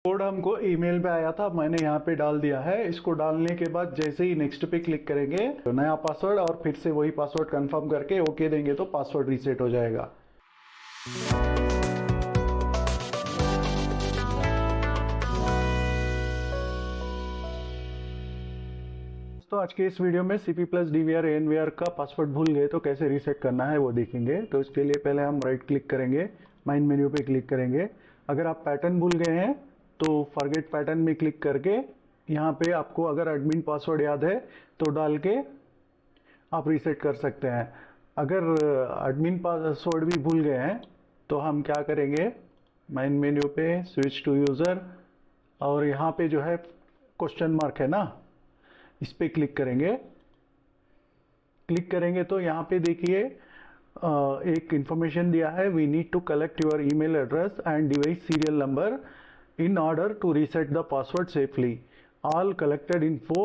Code हमको email पे आया था, मैंने यहाँ पे डाल दिया है। इसको डालने के बाद जैसे ही नेक्स्ट पे क्लिक करेंगे तो नया पासवर्ड और फिर से वही पासवर्ड कंफर्म करके ओके देंगे तो पासवर्ड रीसेट हो जाएगा। तो आज के इस वीडियो में CP प्लस DVR ANVR का पासवर्ड भूल गए तो कैसे रीसेट करना है वो देखेंगे। तो इसके लिए पहले हम राइट क्लिक करेंगे, माइन मेन्यू पे क्लिक करेंगे। अगर आप पैटर्न भूल गए हैं तो फॉरगेट पैटर्न में क्लिक करके यहाँ पे आपको अगर एडमिन पासवर्ड याद है तो डाल के आप रीसेट कर सकते हैं। अगर एडमिन पासवर्ड भी भूल गए हैं तो हम क्या करेंगे, माइन मेन्यू पे स्विच टू यूज़र और यहाँ पे जो है क्वेश्चन मार्क है ना, इस पे क्लिक करेंगे। क्लिक करेंगे तो यहाँ पे देखिए एक इंफॉर्मेशन दिया है, we need to collect your email address and device serial number in order to reset the password safely. All collected info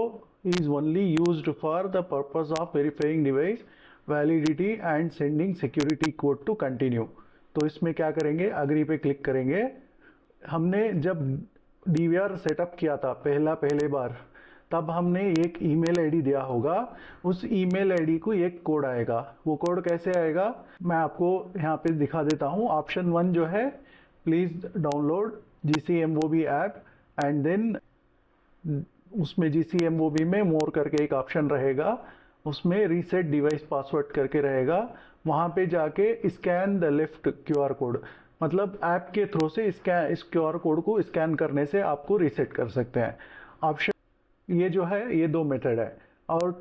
is only used for the purpose of verifying device validity and sending security code to continue. तो इसमें क्या करेंगे, agree पे click करेंगे। हमने जब DVR setup किया था पहले बार, तब हमने एक ईमेल आईडी दिया होगा, उस ईमेल आईडी को एक कोड आएगा। वो कोड कैसे आएगा मैं आपको यहाँ पे दिखा देता हूँ। ऑप्शन 1 जो है, please download GCMOB app and then उसमें GCMOB में मोर करके एक ऑप्शन रहेगा, उसमें रीसेट डिवाइस पासवर्ड करके रहेगा। वहाँ पे जाके scan the left QR code, मतलब ऐप के थ्रू से इस QR कोड को स्कैन करने से आपको रीसेट कर सकते हैं। ऑप्शन ये जो है, ये 2 मेथड है। और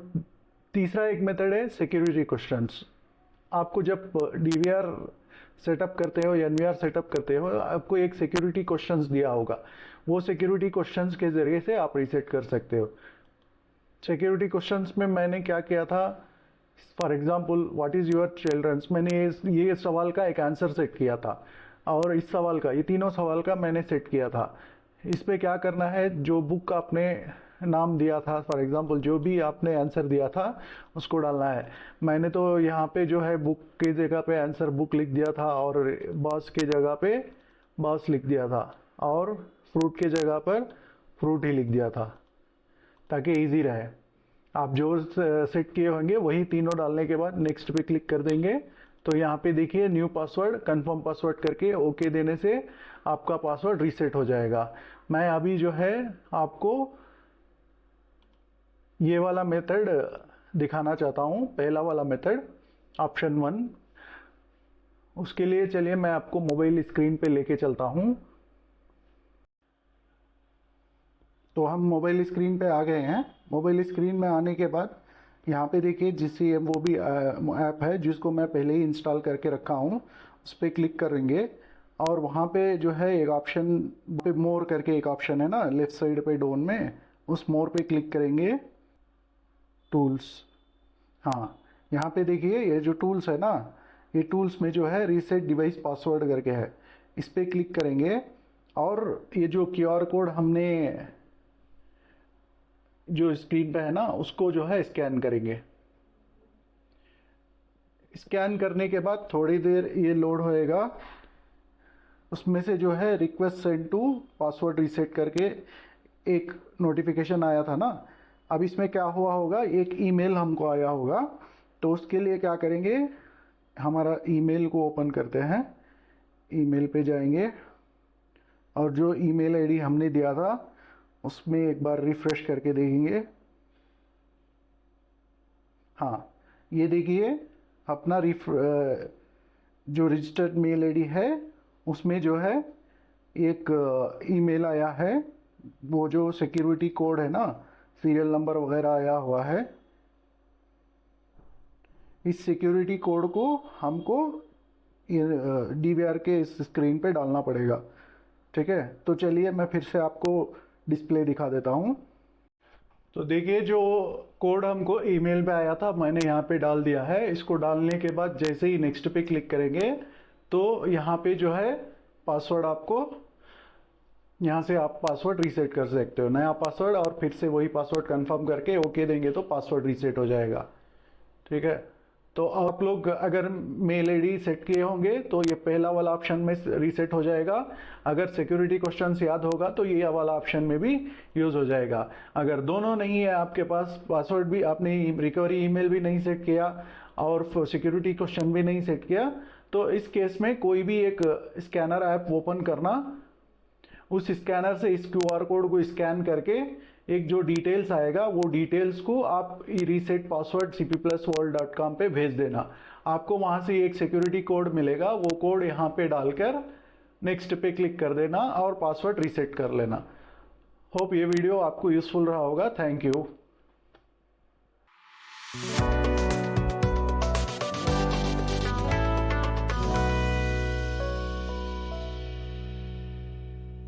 तीसरा एक मेथड है सिक्योरिटी क्वेश्चंस। आपको जब DVR सेटअप करते हो या NVR सेटअप करते हो, आपको एक सिक्योरिटी क्वेश्चंस दिया होगा, वो सिक्योरिटी क्वेश्चंस के ज़रिए से आप रीसेट कर सकते हो। सिक्योरिटी क्वेश्चंस में मैंने क्या किया था, for example what is your children's, मैंने ये सवाल का एक आंसर सेट किया था और इस सवाल का, ये तीनों सवाल का मैंने सेट किया था। इस पर क्या करना है, जो बुक आपने नाम दिया था, फॉर एग्जांपल जो भी आपने आंसर दिया था उसको डालना है। मैंने तो यहाँ पे जो है बुक की जगह पे आंसर बुक लिख दिया था और बॉस की जगह पे बॉस लिख दिया था और फ्रूट की जगह पर फ्रूट ही लिख दिया था, ताकि इजी रहे। आप जो सेट किए होंगे वही तीनों डालने के बाद नेक्स्ट पे क्लिक कर देंगे तो यहाँ पे देखिए न्यू पासवर्ड कंफर्म पासवर्ड करके ओके देने से आपका पासवर्ड रीसेट हो जाएगा। मैं अभी जो है आपको ये वाला मेथड दिखाना चाहता हूँ, पहला वाला मेथड ऑप्शन 1। उसके लिए चलिए मैं आपको मोबाइल स्क्रीन पे लेके चलता हूँ। तो हम मोबाइल स्क्रीन पे आ गए हैं। मोबाइल स्क्रीन में आने के बाद यहाँ पे देखिए GCMOB ऐप है जिसको मैं पहले ही इंस्टॉल करके रखा हूँ, उस पर क्लिक करेंगे और वहाँ पे जो है एक ऑप्शन पे मोर करके एक ऑप्शन है ना लेफ्ट साइड पे डाउन में, उस मोर पे क्लिक करेंगे। टूल्स, हाँ यहाँ पे देखिए ये जो टूल्स है ना, ये टूल्स में जो है रीसेट डिवाइस पासवर्ड करके है, इस पर क्लिक करेंगे और ये जो QR कोड हमने जो स्क्रीन पे है ना उसको जो है स्कैन करेंगे। स्कैन करने के बाद थोड़ी देर ये लोड होएगा, उसमें से जो है request send to password reset करके एक नोटिफिकेशन आया था ना। अब इसमें क्या हुआ होगा, एक ईमेल हमको आया होगा। तो उसके लिए क्या करेंगे, हमारा ईमेल को ओपन करते हैं, ईमेल पे जाएंगे और जो ईमेल आईडी हमने दिया था उसमें एक बार रिफ्रेश करके देखेंगे। हाँ ये देखिए अपना जो रजिस्टर्ड मेल आईडी है उसमें जो है एक ईमेल आया है, वो जो सिक्योरिटी कोड है ना, सीरियल नंबर वगैरह आया हुआ है। इस सिक्योरिटी कोड को हमको DVR के इस स्क्रीन पे डालना पड़ेगा, ठीक है। तो चलिए मैं फिर से आपको डिस्प्ले दिखा देता हूँ। तो देखिए जो कोड हमको ईमेल पे आया था मैंने यहाँ पे डाल दिया है। इसको डालने के बाद जैसे ही नेक्स्ट पे क्लिक करेंगे तो यहाँ पे जो है पासवर्ड आपको, यहाँ से आप पासवर्ड रीसेट कर सकते हो, नया पासवर्ड और फिर से वही पासवर्ड कंफर्म करके ओके देंगे तो पासवर्ड रीसेट हो जाएगा, ठीक है। तो आप लोग अगर मेल आईडी सेट किए होंगे तो ये पहला वाला ऑप्शन में रीसेट हो जाएगा। अगर सिक्योरिटी क्वेश्चंस याद होगा तो ये वाला ऑप्शन में भी यूज हो जाएगा। अगर दोनों नहीं है आपके पास, पासवर्ड भी आपने रिकवरी ईमेल भी नहीं सेट किया और सिक्योरिटी क्वेश्चन भी नहीं सेट किया, तो इस केस में कोई भी एक स्कैनर ऐप ओपन करना, उस स्कैनर से इस क्यूआर कोड को स्कैन करके एक जो डिटेल्स आएगा वो डिटेल्स को आप रीसेट पासवर्ड cpplusworld.com पे भेज देना। आपको वहां से एक सिक्योरिटी कोड मिलेगा, वो कोड यहाँ पे डालकर नेक्स्ट पे क्लिक कर देना और पासवर्ड रीसेट कर लेना। होप ये वीडियो आपको यूजफुल रहा होगा। Thank you.